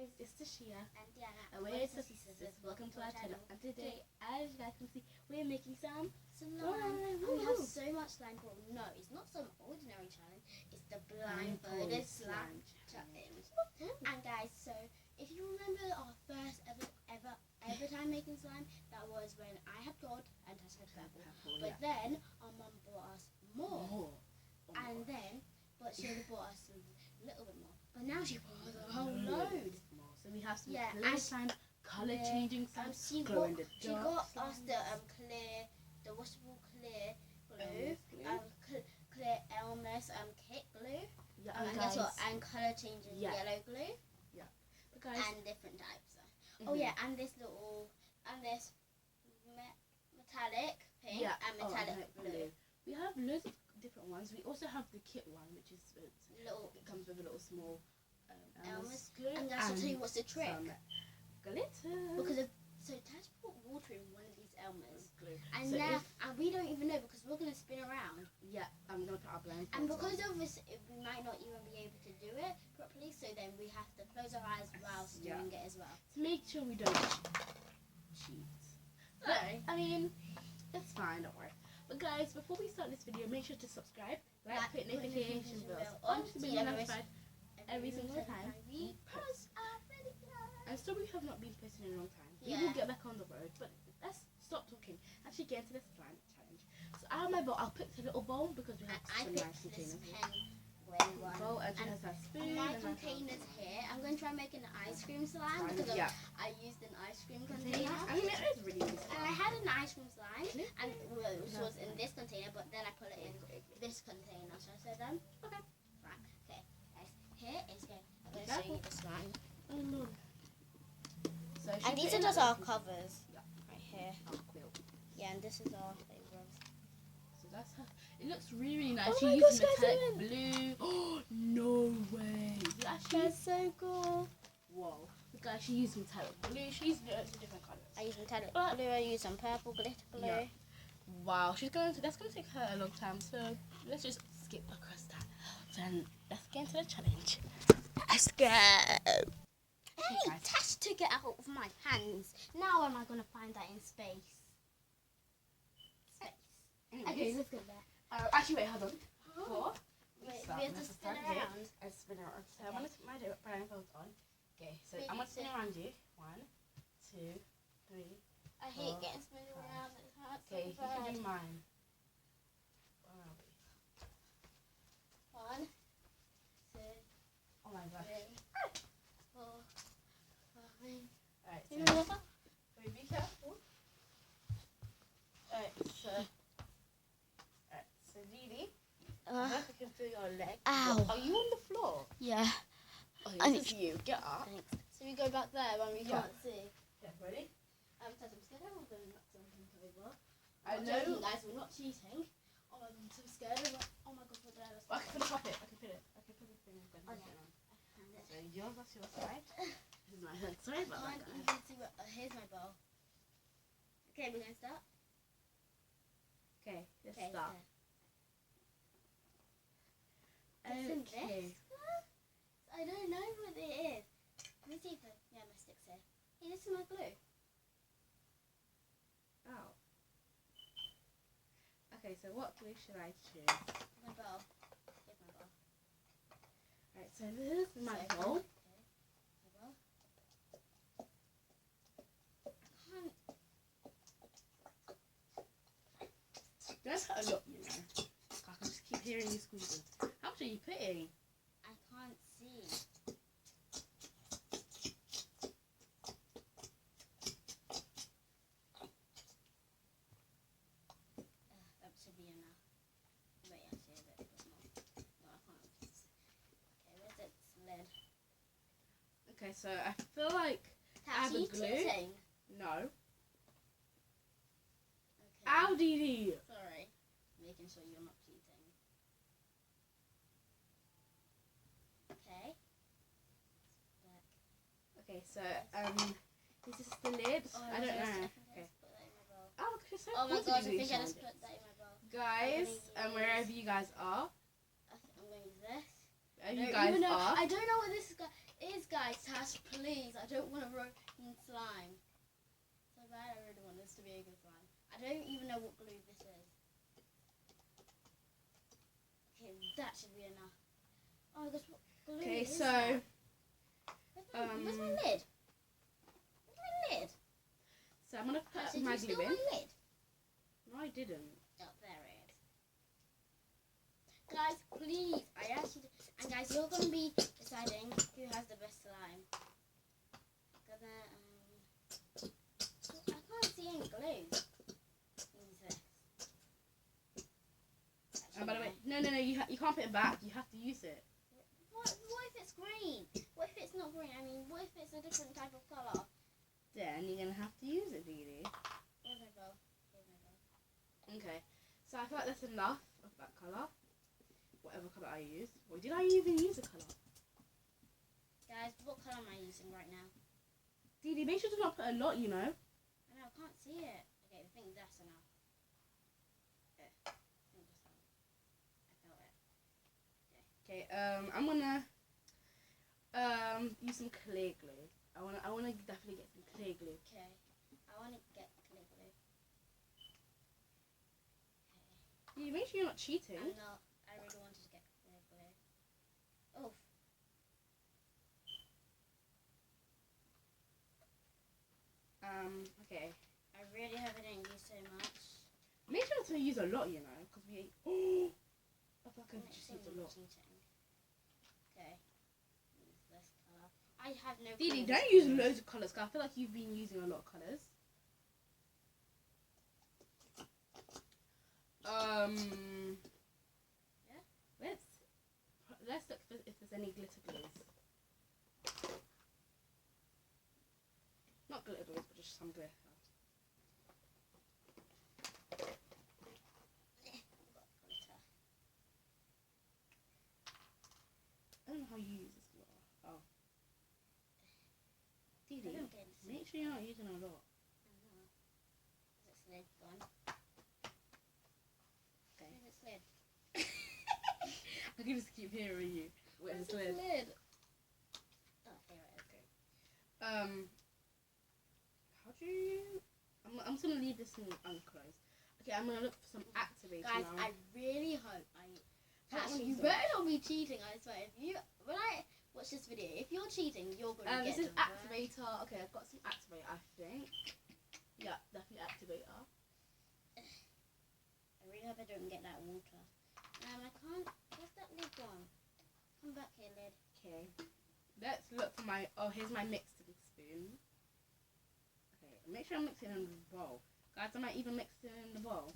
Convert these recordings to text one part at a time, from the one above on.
It's tashia and Dianna, and we're Sassy sisters. Welcome to our channel. And today, as you guys can see, we're making some slime. We have so much slime, but no, it's not some ordinary challenge. It's the blindfolded slime challenge. And guys, so if you remember our first ever time making slime, that was when I had gold and Tash had purple. But then our mum bought us more. And then, but she only bought us a little bit more. But now she bought us a whole load. So we have some clear slime, colour changing slime, she got us the clear, the washable clear glue, clear Elmer's kit glue, and colour changing yellow glue, and different types. Oh yeah, and this metallic pink and metallic blue. We have loads of different ones. We also have the kit one, which is little. It comes with a little small Elmer's glue. And guys, I'll tell you what's the trick. Glitter. Because so Tash put water in one of these Elmer's glue, and so now and we don't even know because we're gonna spin around. Yeah, I'm gonna put our blindfold. And because of this, we might not even be able to do it properly. So then we have to close our eyes whilst doing it as well to make sure we don't cheat. But, I mean, it's fine. Don't worry. But guys, before we start this video, make sure to subscribe, put notification bells on to be notified every single time we post. And so we have not been posting in a long time. We will get back on the road, but let's stop talking. Actually, get into the slime challenge. So out of my bowl, I'll pick the little bowl because we have some nice containers. Bowl and she has that spoon. My containers here. I'm going to try making an ice cream slime because I used an ice cream container. I mean, it is really easy. And I had an ice cream slime, and which was in this container, but then I put it in this container. So I said, okay, right, okay. Guys, here is going. I'm going to show you the slime. Oh no. So and these are just our covers. Right here. Our quilt. Yeah, and this is our favourite. So that's her. It looks really nice. She used metallic blue. Oh, no way. That's so cool. Whoa. Look, guys, she used metallic blue. She used different colours. I used metallic blue. I used some purple glitter blue. Yeah. Wow. That's going to take her a long time. So let's just skip across that. Then let's get into the challenge. Let's go. Hey, Tash took it out of my hands. Now am I going to find that in space? Okay, let's go there. Actually, wait, hold on. Wait, we have to spin around. I spin around. So I'm going to put my blindfold on. Okay, so I'm going to spin around you. 1, 2, 3. I hate getting spun around. It hurts. Okay, you can do mine. Where are we? 1, 2. Oh my gosh. 3, 4, 5. Alright, so be careful. Alright, so DeDe, I can feel your leg. Ow. Are you on the floor? Yeah. Oh, this is you. Get up. Thanks. So we go back there when we can't see. Yeah, ready? I'm scared of them not jumping over. I know. You guys, we're not cheating. Oh my god, I'm so scared of it. Oh my god, we're there. I can put it. I can put it. The thing. Oh yeah. So yours, that's your side. This is my hand. Sorry about that, guys. I can't even see what. Here's my bowl. Okay, we're gonna start. Okay, let's start. Okay. I don't know what it is. Let me see if my stick's here. Hey, this is my glue. Oh. Okay, so what glue should I choose? My bowl. Here's my bowl. Alright, so this is my bowl. My bowl. That's a lot, you know. I can just keep hearing you squeezing. How much are you putting? I can't see. That should be enough. Wait, actually a bit more. No, I can't. Okay, where's its lid? Okay, so I feel like Tash, I have a glue. Cheating? No. Okay. Ow, DeDe! Sorry. Making sure you're not cheating. Okay. Back. Okay, so this is the lid. Oh, I don't know. Okay. Oh, you're so oh my good god, to I do think these I just challenges. put that in my bowl. Guys, wherever you guys are, I think I'm going to use this. wherever you guys are. I don't know what this is. is, guys. Tash, please. I don't want a broken slime. So bad. I really want this to be a good slime. I don't even know what glue this is. Okay, that should be enough. Oh, this glue. Okay, is so that? Where's my lid? Where's my lid? So I'm gonna put Did my you glue steal in. my lid? No, I didn't. Oh, there it is. Guys, please. And guys, you're gonna be deciding who has the best slime. I can't see any glue. Use this. And by the way, no, you can't put it back. You have to use it. What if it's green? What if it's not green? I mean, what if it's a different type of colour? Then you're gonna have to use it, DeDe. Where's my bowl? Okay, so I feel like that's enough of that colour. Whatever colour I use. Or did I even use a colour? Guys, what colour am I using right now? DeDe, make sure to not put a lot, you know. I know, I can't see it. Okay, I think that's enough. I think that's enough. I felt it. Okay, I'm gonna use some clear glue. I wanna definitely get some clear glue. Okay, I want to get clear glue. Okay. DeDe, make sure you're not cheating. I'm not. I really wanted to get clear glue. Oof. Okay. I really hope I didn't use so much. Make sure to use a lot, you know, because we. Oh, I feel like I just used a lot. Okay. Use this colour. I have no. DeDe, don't use loads of colours, because I feel like you've been using a lot of colours. Yeah. Let's look if there's any glitter glues. Not glitter glues, but just some glitter. I don't know how you use this glitter. Oh. DeDe, make sure you're not using a lot. Is it slid gone? Okay. Where's it slid? I can just keep hearing you. Where's the lid? Oh, here it is. Okay. How do you? I'm just gonna leave this one unclosed. Okay, I'm gonna look for some activator Guys, now. I really hope Tash, you better not be cheating. I swear. When I watch this video, if you're cheating, you're gonna get. This is the worst. activator. Okay, I've got some activator. I think. Yeah, definitely activator. I really hope I don't get that water. I can't. Where's that lid gone? Come back here, lid. Okay. Let's look for my. Oh, here's my mixing spoon. Okay, make sure I'm mixing in the bowl. Guys, am I even mixing in the bowl?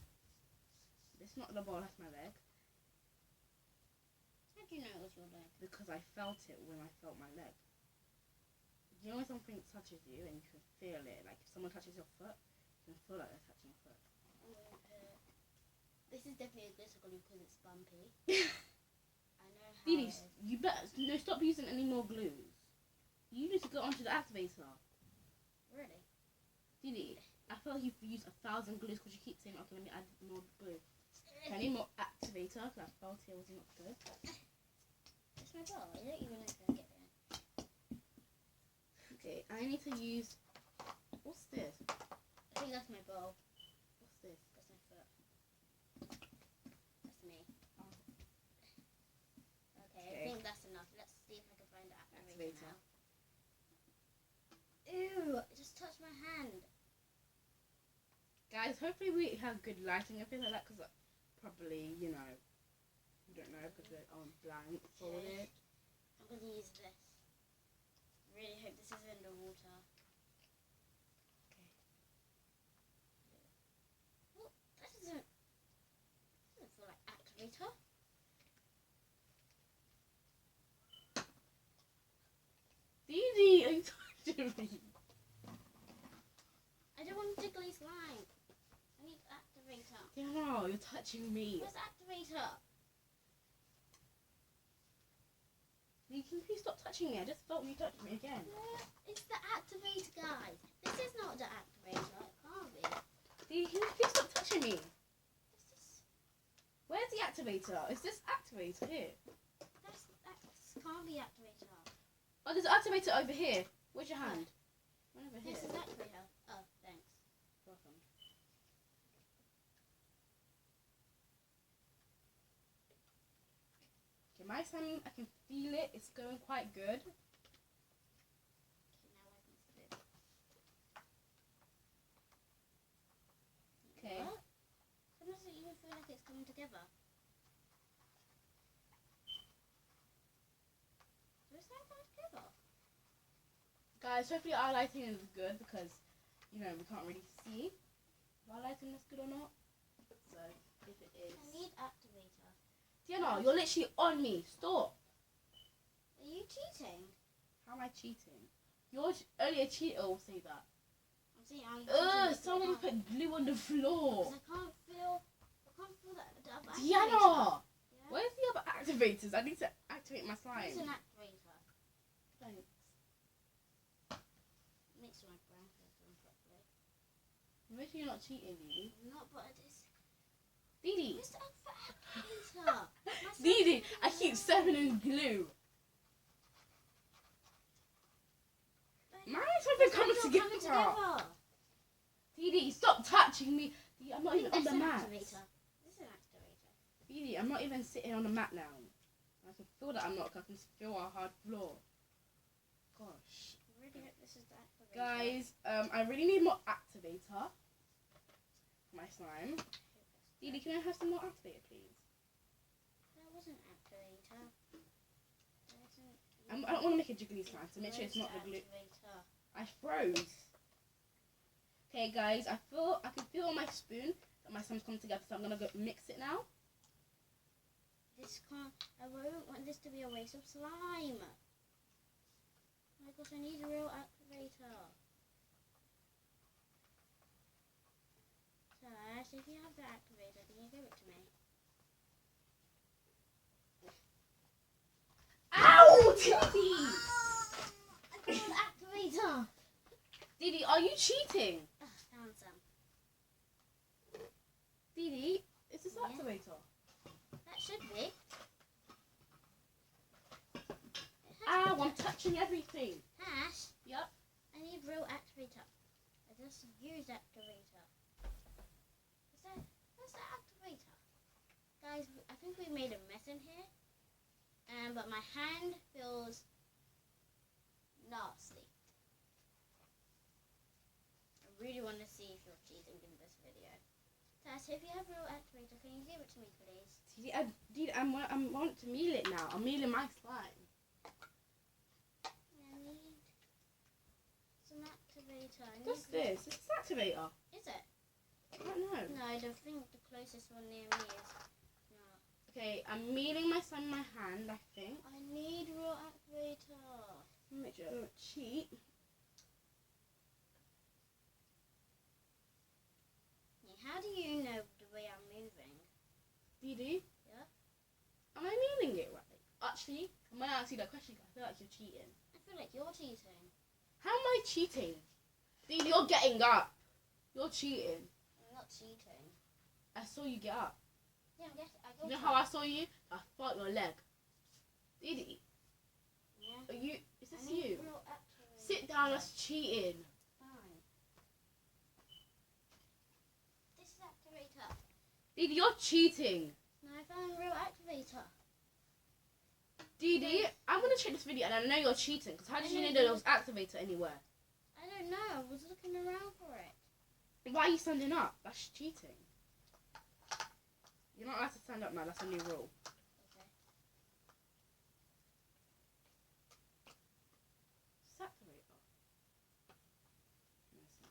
This is not the bowl, that's my leg. How do you know it was your leg? Because I felt it when I felt my leg. You know when something touches you and you can feel it? Like if someone touches your foot, you can feel like they're touching your foot. This is definitely a glitter glue because it's bumpy. I know how DeDe, it is. you better stop using any more glues. You need to go onto the activator. Really? DeDe, I feel like you've used 1,000 glues because you keep saying, okay, let me add more glue. I need more activator because I felt it was not good. It's my ball. I don't even know if I get it. Okay, I need to use. What's this? I think that's my ball. What's this? That's my foot. That's me. Oh. Okay, I think that's enough. Let's see if I can find the activator now. Ew! It just touched my hand. Guys, hopefully we have good lighting and things like that because probably, you know, we don't know because we're on blindfolded. I'm going to use this. Really hope this isn't the water. Okay. Well, that doesn't feel like activator. DeDe, are you touching me? I don't want tickly slime. I need activator. Dianna, you're touching me. Where's activator? You can please stop touching me. I just felt you touched me again. It's the activator, guys. This is not the activator. It can't be. DeDe, can you please stop touching me? This is... Where's the activator? Is this activator here? That can't be activator. Oh, there's an activator over here. Where's your hand? One over here. This is activator. Oh, thanks. Welcome. Okay, my son, I can feel it. It's going quite good. Okay. What? Sometimes I even feel like it's coming together. Does that come together? Guys, hopefully our lighting is good because, you know, we can't really see if our lighting is good or not. So, if it is... I need activator. Dianna, you're literally on me. Stop. Are you cheating? How am I cheating? You're only a cheater will say that. I'm saying I'm cheating. Someone put glue on the floor. Because I can't feel that the other activator. Dianna! Yeah? Where's the other activators? I need to activate my slime. It's an activator. Thanks. Makes my brain feel properly. Make sure you're not cheating, Dede. I'm not, but it's... Dede! Where's the other activator? Dede, I keep stepping in glue. Mine's something coming together. Dede, stop touching me. Dede, I'm not even on the mat. This is an activator. Dede, I'm not even sitting on the mat now. I can feel that I'm not, because I can feel our hard floor. Gosh. I really hope this is the activator. Guys, I really need more activator for my slime. Dede, can I have some more activator, please? That wasn't activator. I don't want to make a jiggly slime, so make sure it's not the glue. Activator. I froze. Okay, guys, I can feel on my spoon that my slime's coming together, so I'm gonna go mix it now. This can't. I won't want this to be a waste of slime. Oh my gosh, I need a real activator. Tash, if you have the activator, can you give it to me? Ow! Dede! I got the activator. Dede, are you cheating? Found some. Dede, is this Yeah. activator? That should be. Ow, I'm touching everything. Tash, Yep. I need real activator. I just used activator. What's that activator? Guys, I think we made a mess in here. But my hand feels nasty. I really want to see if you're cheating in this video. Tash, if you have real activator, can you give it to me, please? Dede, I want to meal it now. I'm mealing my slime. I need some activator. What's this? Is this activator? Is it? I don't know. No, I don't think the closest one near me is. No. Okay, I'm mealing my slime in my hand, I think. I need real activator. Make sure I don't cheat. Yeah, how do you know the way I'm moving? Dede? Yeah? Am I mealing it right? Actually, I'm going to ask you that question. I feel like you're cheating. I feel like you're cheating. How am I cheating? Dede, you're getting up. You're cheating. I'm not cheating. I saw you get up. Yeah, You know how I saw you? I felt your leg. Dede, Yeah. are you? Is I this need you? real activator. Sit down. That's cheating. Fine. This is activator. Dede, you're cheating. No, I found real activator. Dede, I'm gonna check this video, and I know you're cheating. Because how did you know there was activator anywhere? I don't know. I was looking around for it. Why are you standing up? That's cheating. You're not allowed to stand up now. That's a new rule. Okay. It's activator. No, it's not.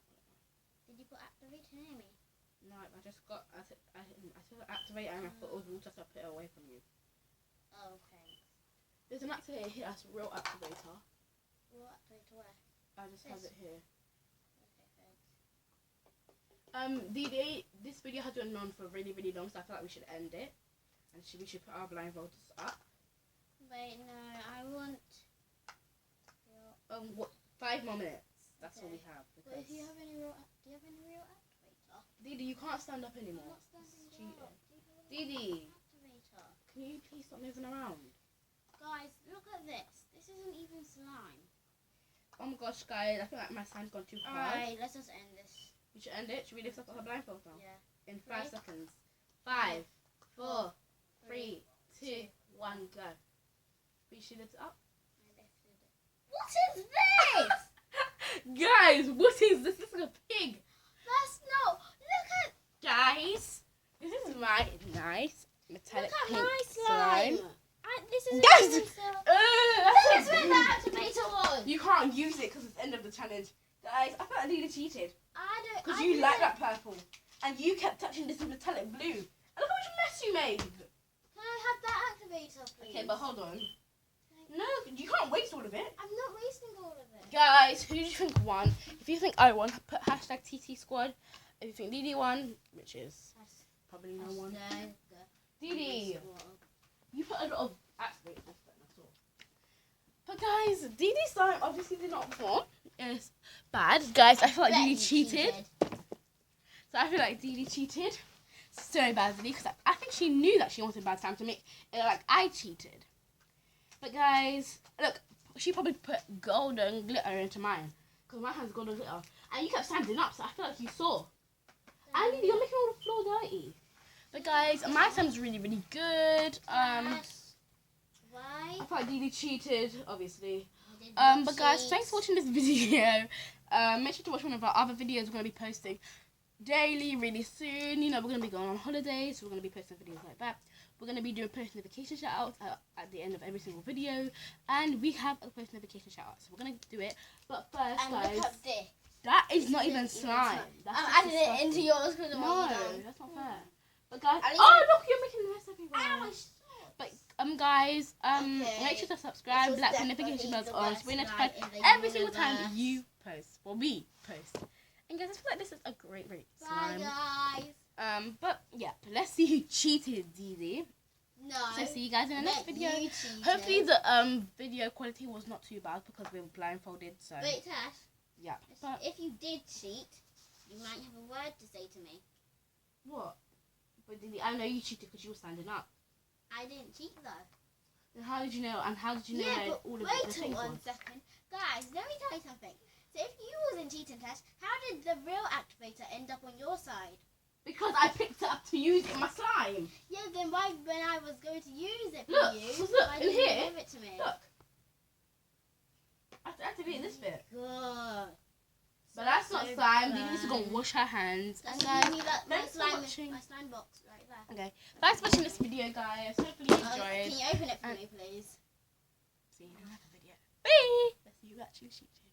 Did you put activator near me? No, I just got. I saw the activator, and I thought it was water, so I put it away from you. Oh, okay. There's an activator here. That's real activator. Real activator where? I just have This. it here. Okay, thanks. DeDe, this video has been on for really, really long, so I feel like we should end it. And we should put our blindfolds up. Wait, no, I want. What? 5 more minutes. That's all Okay. we have. But if you have any real, do you have any real activator? DeDe, you can't stand up I'm anymore. not standing It's cheating. up. Do you have DeDe, an activator? can you please stop moving around? Guys, look at this. This This isn't even slime. Oh my gosh, guys, I feel like my slime's gone too hard. Alright, let's just end this. We should end it. Should we lift up her blindfold now? Yeah. In 5 seconds. 5, 4, 3, 2, 1, go. She lift it up. What is this? Guys, what is this? This is a pig. That's not. Look at. Guys, this is my nice metallic Look at pink my slime. slime. This is. Guys, This that's is where the activator was. You can't use it because it's the end of the challenge. Guys, I feel like Lila cheated. I don't. Because you like that purple. And you kept touching this metallic blue. And look how much mess you made. Can I have that activator, please? Okay, but hold on. No, you can't waste all of it. I'm not wasting all of it. Guys, who do you think won? If you think I won, put hashtag TT squad. If you think DeDe won, which is probably no one. DeDe, you put a lot of activators, that's all. But guys, DeDe slime obviously did not perform. It's bad. Guys, I feel like DeDe cheated. So I feel like DeDe cheated so badly because I think she knew that she wanted bad slime to make it like I cheated. But guys, look, she probably put golden glitter into mine because mine has golden glitter, and you kept standing up, so I feel like you saw. And you're making all the floor dirty. But guys, my slime's really, really good. Why? I feel like DeDe cheated, obviously. But guys, thanks for watching this video. Make sure to watch one of our other videos we're gonna be posting daily, really soon. You know, we're gonna be going on holidays, so we're gonna be posting videos like that. We're going to be doing post notification shout outs at the end of every single video. And we have a post notification shout out. So we're going to do it. But first, and guys, look at this. that is not even slime. I'm adding it into yours because no, that's not fair. But guys, oh look, you're making a mess everywhere. But guys, make sure to subscribe, like, notification bells on, so we're notified every single time that you post, or we post. And guys, I feel like this is a great slime. Bye guys. But yeah, let's see who cheated, DeDe. No. So see you guys in the next video. You Hopefully the video quality was not too bad because we were blindfolded. So wait, Tash. yeah. But if you did cheat, you might have a word to say to me. what? But DeDe, I know you cheated because you were standing up. I didn't cheat though. Then how did you know? And how did you know Yeah, that but all of wait the things 1 second, guys. Let me tell you something. So if you wasn't cheating, Tash, how did the real activator end up on your side? Because I picked it up to use it in my slime. Yeah, then why, when I was going to use it for Look, you, look, why in didn't you here, give it to me? Look. I have to activate this bit. God. But that's not slime. DeDe needs to go and wash her hands. And And guys, give me that, my thanks for slime, watching. my slime box right there. Okay, thanks for watching this video, guys. Hopefully you enjoyed. Can you open it for me, please? See you in another video. Bye. Let's see who actually cheated.